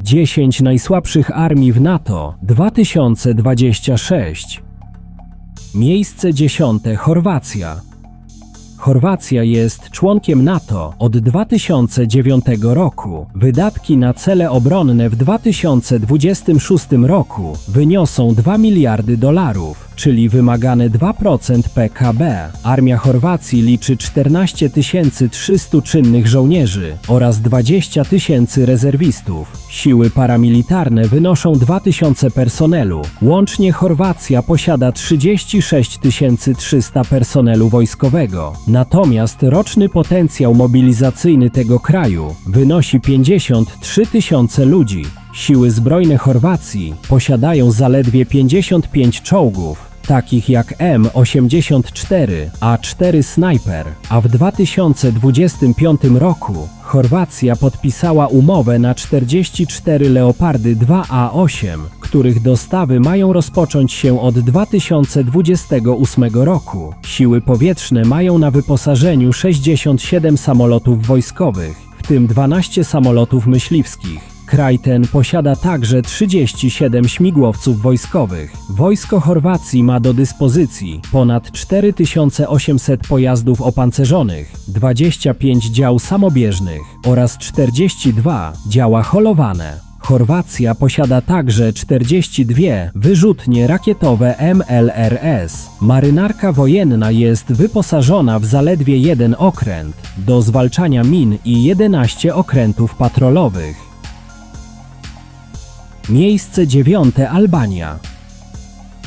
10 najsłabszych armii w NATO 2026. Miejsce 10. Chorwacja. Chorwacja jest członkiem NATO od 2009 roku. Wydatki na cele obronne w 2026 roku wyniosą $2 miliardy, czyli wymagane 2% PKB. Armia Chorwacji liczy 14 300 czynnych żołnierzy oraz 20 000 rezerwistów. Siły paramilitarne wynoszą 2000 personelu. Łącznie Chorwacja posiada 36 300 personelu wojskowego. Natomiast roczny potencjał mobilizacyjny tego kraju wynosi 53 000 ludzi. Siły zbrojne Chorwacji posiadają zaledwie 55 czołgów, takich jak M84, A4 Sniper, a w 2025 roku Chorwacja podpisała umowę na 44 Leopardy 2A8, których dostawy mają rozpocząć się od 2028 roku. Siły powietrzne mają na wyposażeniu 67 samolotów wojskowych, w tym 12 samolotów myśliwskich. Kraj ten posiada także 37 śmigłowców wojskowych. Wojsko Chorwacji ma do dyspozycji ponad 4800 pojazdów opancerzonych, 25 dział samobieżnych oraz 42 działa holowane. Chorwacja posiada także 42 wyrzutnie rakietowe MLRS. Marynarka wojenna jest wyposażona w zaledwie 1 okręt do zwalczania min i 11 okrętów patrolowych. Miejsce 9. Albania.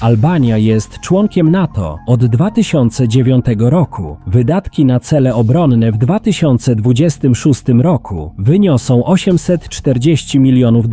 Albania jest członkiem NATO od 2009 roku. Wydatki na cele obronne w 2026 roku wyniosą $840 milionów,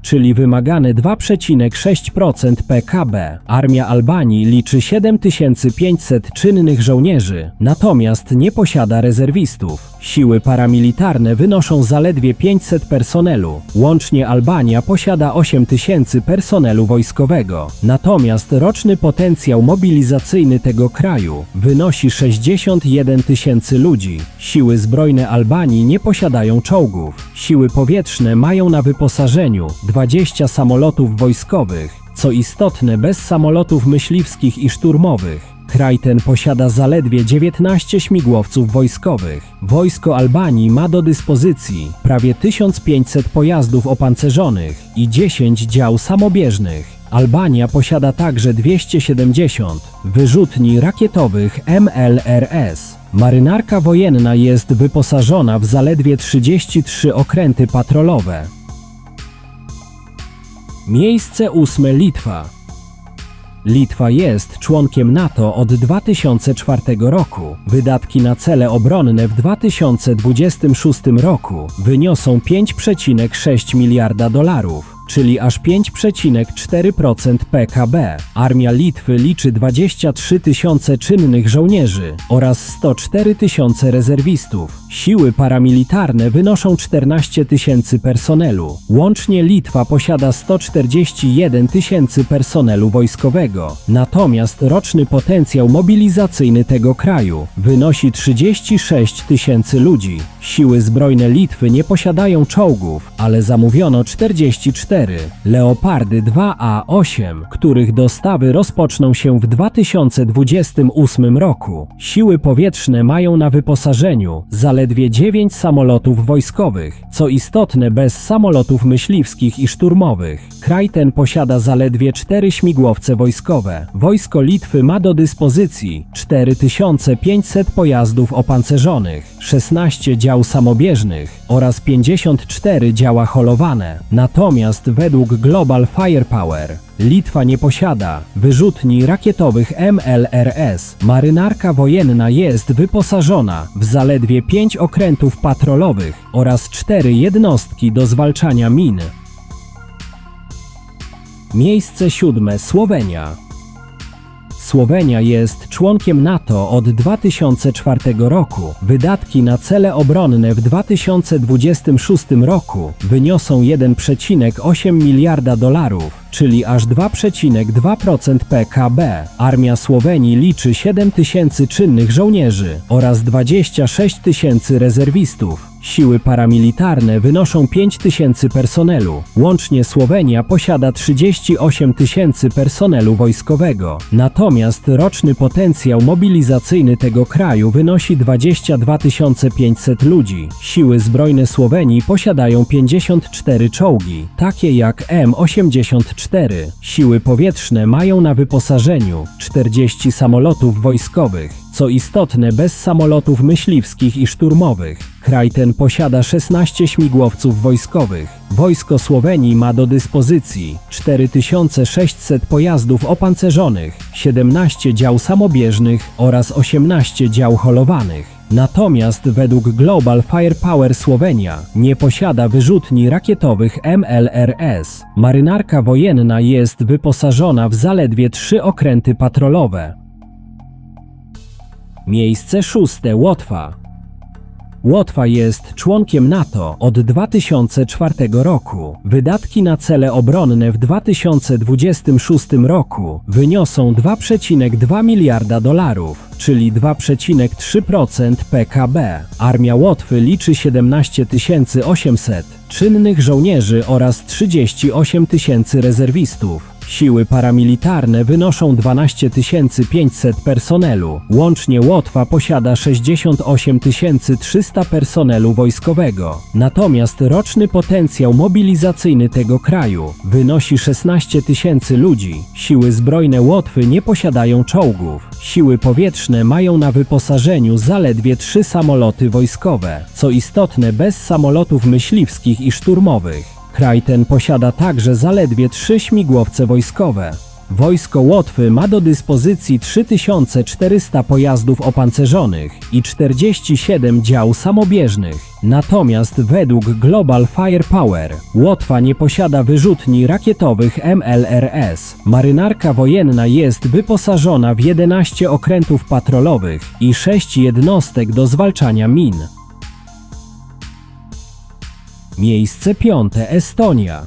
czyli wymagane 2,6% PKB. Armia Albanii liczy 7500 czynnych żołnierzy, natomiast nie posiada rezerwistów. Siły paramilitarne wynoszą zaledwie 500 personelu. Łącznie Albania posiada 8000 personelu wojskowego. Natomiast roczny potencjał mobilizacyjny tego kraju wynosi 61 000 ludzi. Siły zbrojne Albanii nie posiadają czołgów. Siły powietrzne mają na wyposażeniu 20 samolotów wojskowych, co istotne bez samolotów myśliwskich i szturmowych. Kraj ten posiada zaledwie 19 śmigłowców wojskowych. Wojsko Albanii ma do dyspozycji prawie 1500 pojazdów opancerzonych i 10 dział samobieżnych. Albania posiada także 270 wyrzutni rakietowych MLRS. Marynarka wojenna jest wyposażona w zaledwie 33 okręty patrolowe. Miejsce 8. Litwa. Litwa jest członkiem NATO od 2004 roku. Wydatki na cele obronne w 2026 roku wyniosą $5,6 miliarda, czyli aż 5,4% PKB. Armia Litwy liczy 23 000 czynnych żołnierzy oraz 104 000 rezerwistów. Siły paramilitarne wynoszą 14 000 personelu. Łącznie Litwa posiada 141 000 personelu wojskowego. Natomiast roczny potencjał mobilizacyjny tego kraju wynosi 36 000 ludzi. Siły zbrojne Litwy nie posiadają czołgów, ale zamówiono 44 Leopardy 2A8, których dostawy rozpoczną się w 2028 roku. Siły powietrzne mają na wyposażeniu zaledwie 9 samolotów wojskowych, co istotne bez samolotów myśliwskich i szturmowych. Kraj ten posiada zaledwie 4 śmigłowce wojskowe. Wojsko Litwy ma do dyspozycji 4500 pojazdów opancerzonych, 16 dział samobieżnych oraz 54 działa holowane. Natomiast według Global Firepower Litwa nie posiada wyrzutni rakietowych MLRS. Marynarka wojenna jest wyposażona w zaledwie 5 okrętów patrolowych oraz 4 jednostki do zwalczania min. Miejsce 7. Słowenia. Słowenia jest członkiem NATO od 2004 roku. Wydatki na cele obronne w 2026 roku wyniosą $1,8 miliarda, czyli aż 2,2% PKB. Armia Słowenii liczy 7 tysięcy czynnych żołnierzy oraz 26 tysięcy rezerwistów. Siły paramilitarne wynoszą 5 tysięcy personelu. Łącznie Słowenia posiada 38 tysięcy personelu wojskowego. Natomiast roczny potencjał mobilizacyjny tego kraju wynosi 22 500 ludzi. Siły zbrojne Słowenii posiadają 54 czołgi, takie jak M84. Siły powietrzne mają na wyposażeniu 40 samolotów wojskowych. Co istotne, bez samolotów myśliwskich i szturmowych. Kraj ten posiada 16 śmigłowców wojskowych. Wojsko Słowenii ma do dyspozycji 4600 pojazdów opancerzonych, 17 dział samobieżnych oraz 18 dział holowanych. Natomiast według Global Firepower Słowenia nie posiada wyrzutni rakietowych MLRS. Marynarka wojenna jest wyposażona w zaledwie 3 okręty patrolowe. Miejsce 6. Łotwa. Łotwa jest członkiem NATO od 2004 roku. Wydatki na cele obronne w 2026 roku wyniosą 2,2 miliarda dolarów, czyli 2,3% PKB. Armia Łotwy liczy 17 800 czynnych żołnierzy oraz 38 tysięcy rezerwistów. Siły paramilitarne wynoszą 12 500 personelu. Łącznie Łotwa posiada 68 300 personelu wojskowego. Natomiast roczny potencjał mobilizacyjny tego kraju wynosi 16 tysięcy ludzi. Siły zbrojne Łotwy nie posiadają czołgów. Siły powietrzne mają na wyposażeniu zaledwie 3 samoloty wojskowe. Co istotne, bez samolotów myśliwskich i szturmowych. Kraj ten posiada także zaledwie 3 śmigłowce wojskowe. Wojsko Łotwy ma do dyspozycji 3400 pojazdów opancerzonych i 47 dział samobieżnych. Natomiast według Global Firepower Łotwa nie posiada wyrzutni rakietowych MLRS. Marynarka wojenna jest wyposażona w 11 okrętów patrolowych i 6 jednostek do zwalczania min. Miejsce 5. Estonia.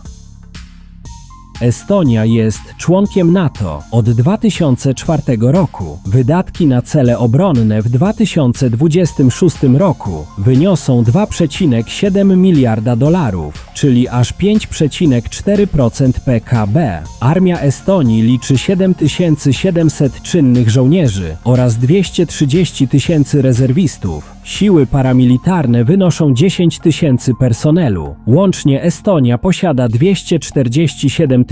Estonia jest członkiem NATO od 2004 roku. Wydatki na cele obronne w 2026 roku wyniosą 2,7 miliarda dolarów, czyli aż 5,4% PKB. Armia Estonii liczy 7700 czynnych żołnierzy oraz 230 tysięcy rezerwistów. Siły paramilitarne wynoszą 10 tysięcy personelu. Łącznie Estonia posiada 247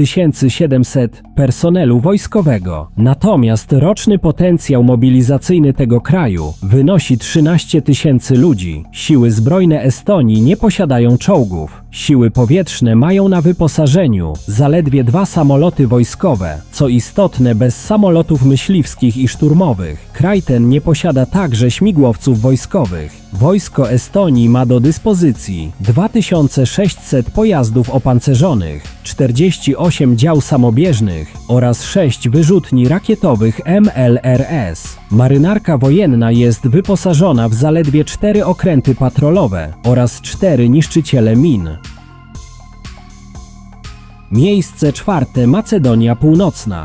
700 personelu wojskowego. Natomiast roczny potencjał mobilizacyjny tego kraju wynosi 13 tysięcy ludzi. Siły zbrojne Estonii nie posiadają czołgów. Siły powietrzne mają na wyposażeniu zaledwie 2 samoloty wojskowe. Co istotne, bez samolotów myśliwskich i szturmowych. Kraj ten nie posiada także śmigłowców wojskowych. Wojsko Estonii ma do dyspozycji 2600 pojazdów opancerzonych, 48 dział samobieżnych oraz 6 wyrzutni rakietowych MLRS. Marynarka wojenna jest wyposażona w zaledwie 4 okręty patrolowe oraz 4 niszczyciele min. Miejsce 4. Macedonia Północna.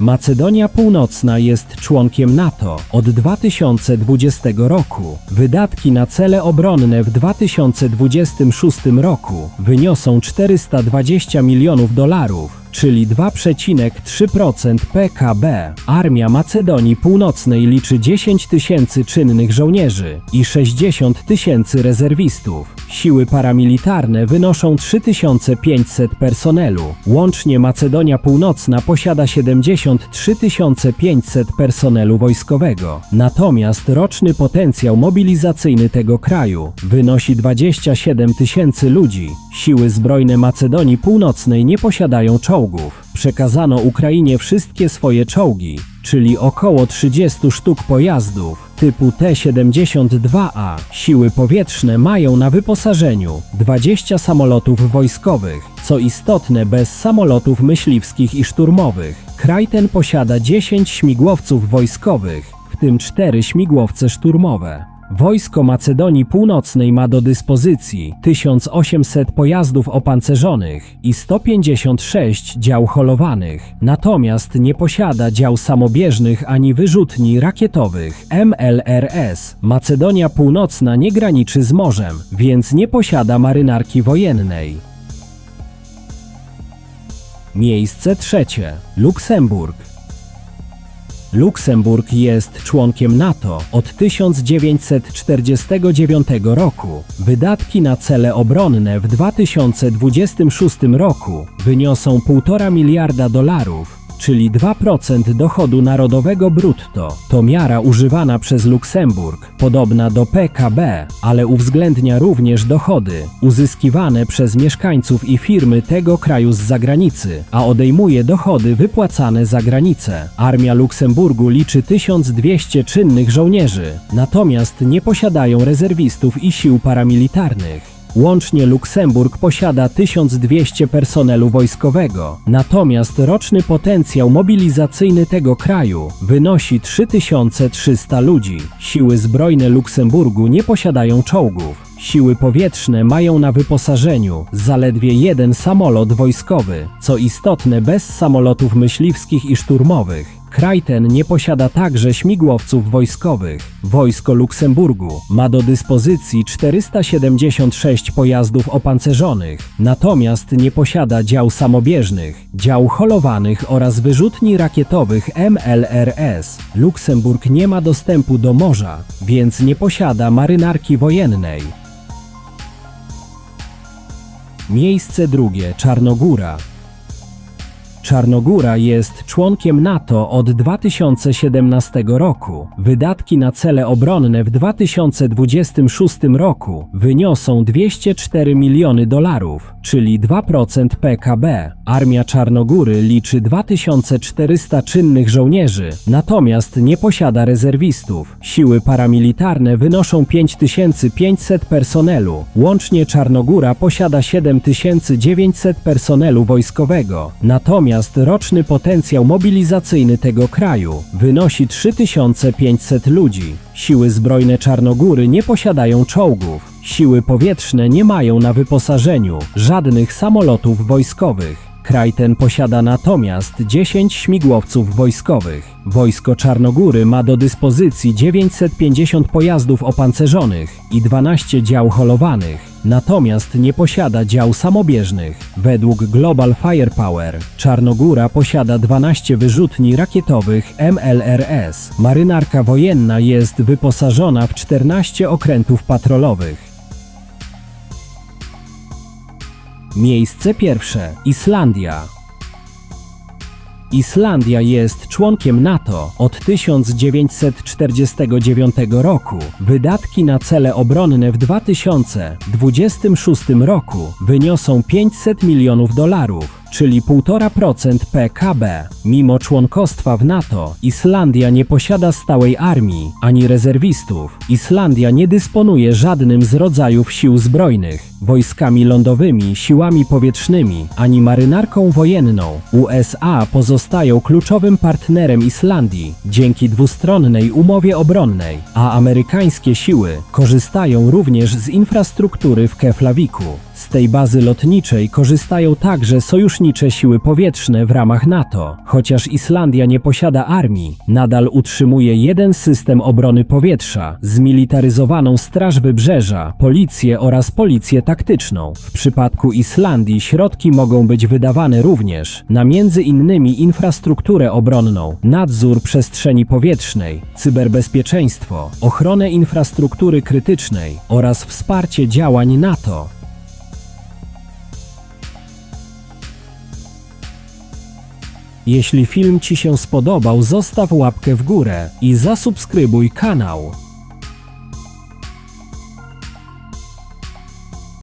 Macedonia Północna jest członkiem NATO od 2020 roku. Wydatki na cele obronne w 2026 roku wyniosą 420 milionów dolarów, czyli 2,3% PKB. Armia Macedonii Północnej liczy 10 tysięcy czynnych żołnierzy i 60 tysięcy rezerwistów. Siły paramilitarne wynoszą 3500 personelu. Łącznie Macedonia Północna posiada 73 500 personelu wojskowego. Natomiast roczny potencjał mobilizacyjny tego kraju wynosi 27 tysięcy ludzi. Siły zbrojne Macedonii Północnej nie posiadają czołgów. Przekazano Ukrainie wszystkie swoje czołgi, czyli około 30 sztuk pojazdów typu T-72A. Siły powietrzne mają na wyposażeniu 20 samolotów wojskowych. Co istotne, bez samolotów myśliwskich i szturmowych. Kraj ten posiada 10 śmigłowców wojskowych, w tym 4 śmigłowce szturmowe. Wojsko Macedonii Północnej ma do dyspozycji 1800 pojazdów opancerzonych i 156 dział holowanych, natomiast nie posiada dział samobieżnych ani wyrzutni rakietowych MLRS. Macedonia Północna nie graniczy z morzem, więc nie posiada marynarki wojennej. Miejsce trzecie. Luksemburg. Luksemburg jest członkiem NATO od 1949 roku. Wydatki na cele obronne w 2026 roku wyniosą $1,5 miliarda, czyli 2% dochodu narodowego brutto. To miara używana przez Luksemburg, podobna do PKB, ale uwzględnia również dochody uzyskiwane przez mieszkańców i firmy tego kraju z zagranicy, a odejmuje dochody wypłacane za granicę. Armia Luksemburgu liczy 1200 czynnych żołnierzy, natomiast nie posiadają rezerwistów i sił paramilitarnych. Łącznie Luksemburg posiada 1200 personelu wojskowego, natomiast roczny potencjał mobilizacyjny tego kraju wynosi 3300 ludzi. Siły zbrojne Luksemburgu nie posiadają czołgów. Siły powietrzne mają na wyposażeniu zaledwie jeden samolot wojskowy, co istotne bez samolotów myśliwskich i szturmowych. Kraj ten nie posiada także śmigłowców wojskowych. Wojsko Luksemburgu ma do dyspozycji 476 pojazdów opancerzonych, natomiast nie posiada dział samobieżnych, dział holowanych oraz wyrzutni rakietowych MLRS. Luksemburg nie ma dostępu do morza, więc nie posiada marynarki wojennej. Miejsce drugie. Czarnogóra. Czarnogóra jest członkiem NATO od 2017 roku. Wydatki na cele obronne w 2026 roku wyniosą $204 miliony, czyli 2% PKB. Armia Czarnogóry liczy 2400 czynnych żołnierzy, natomiast nie posiada rezerwistów. Siły paramilitarne wynoszą 5500 personelu. Łącznie Czarnogóra posiada 7900 personelu wojskowego, natomiast roczny potencjał mobilizacyjny tego kraju wynosi 3500 ludzi. Siły zbrojne Czarnogóry nie posiadają czołgów. Siły powietrzne nie mają na wyposażeniu żadnych samolotów wojskowych. Kraj ten posiada natomiast 10 śmigłowców wojskowych. Wojsko Czarnogóry ma do dyspozycji 950 pojazdów opancerzonych i 12 dział holowanych, natomiast nie posiada dział samobieżnych. Według Global Firepower Czarnogóra posiada 12 wyrzutni rakietowych MLRS. Marynarka wojenna jest wyposażona w 14 okrętów patrolowych. Miejsce pierwsze. Islandia. Islandia jest członkiem NATO od 1949 roku. Wydatki na cele obronne w 2026 roku wyniosą $500 milionów, czyli 1,5% PKB. Mimo członkostwa w NATO, Islandia nie posiada stałej armii ani rezerwistów. Islandia nie dysponuje żadnym z rodzajów sił zbrojnych, wojskami lądowymi, siłami powietrznymi, ani marynarką wojenną. USA pozostają kluczowym partnerem Islandii dzięki dwustronnej umowie obronnej, a amerykańskie siły korzystają również z infrastruktury w Keflaviku. Z tej bazy lotniczej korzystają także sojusznicze siły powietrzne w ramach NATO. Chociaż Islandia nie posiada armii, nadal utrzymuje jeden system obrony powietrza, zmilitaryzowaną Straż Wybrzeża, policję oraz policję taktyczną. W przypadku Islandii środki mogą być wydawane również na m.in. infrastrukturę obronną, nadzór przestrzeni powietrznej, cyberbezpieczeństwo, ochronę infrastruktury krytycznej oraz wsparcie działań NATO. Jeśli film Ci się spodobał, zostaw łapkę w górę i zasubskrybuj kanał.